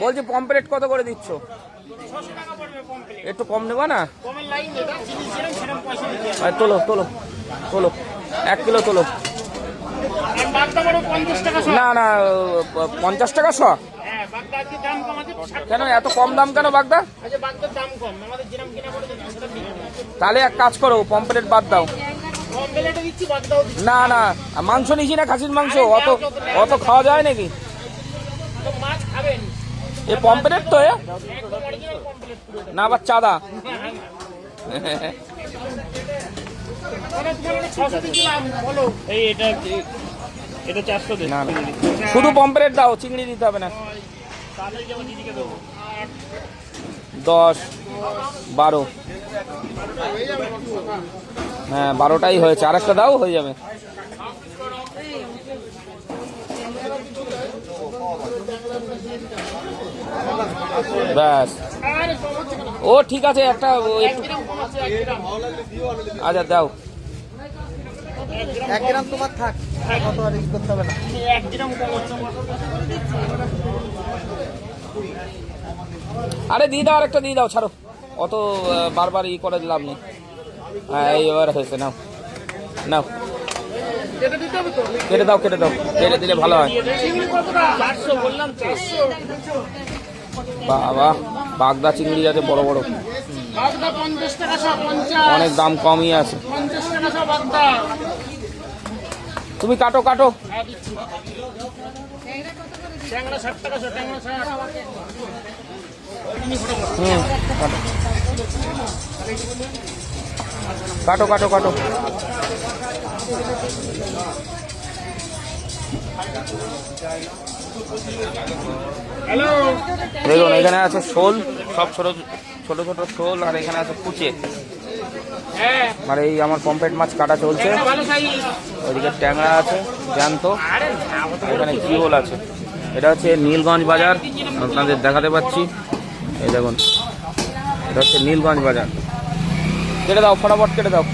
বলছি পমপ্লেট কত করে দিচ্ছ? একটু কম নেবা না? তোলো তোলো তোলো, 1 কিলো তোলো। না না, 50 টাকা শ। কেন এত কম দাম কেন বাগদা? তাহলে এক কাজ করো, পমপ্লেট বাদ দাও। না না, মাংস নিছি না, খাসির মাংস, অত অত খাওয়া যায় নাকি? এ পমপ্লেট তো না, আবার চাঁদা। না শুধু পমপ্লেট দাও, চিংড়ি দিতে হবে না। 10, 12, হ্যাঁ 12টাই হয়েছে, আরেকটা দাও হয়ে যাবে। ব্যাস, ও ঠিক আছে, একটা আচ্ছা দাও। 1 গ্রাম তোমার থাক, কত আর ই করতে হবে না। 1 গ্রাম আরে দিয়ে দাও, আরেকটা দিয়ে দাও, ছাড়ো, অত বারবার ই করে লাভ নেই। হ্যাঁ এইবার হয়েছে, নাও নাও, কেটে দাও কেটে দাও, কেটে দিলে ভালো হয়। বাবা, বাগদা চিংড়ি আছে বড় বড়, অনেক দাম কমই আছে। তুমি কাটো কাটো। কাটো কাটো কাটো। দেখুন এখানে আছে শোল, সব ছোট ছোট ছোট শোল, আর এখানে আছে কুচে। আর এই আমার পমপ্লেট মাছ কাটা চলছে। ওইদিকে ট্যাংরা আছে জ্যান্ত, এখানে জিওল আছে। এটা হচ্ছে নীলগঞ্জ বাজার, আপনাদের দেখাতে পাচ্ছি। এই দেখুন, এটা হচ্ছে নীলগঞ্জ বাজার। কেটে দাও, ফটাফট কেটে দাও।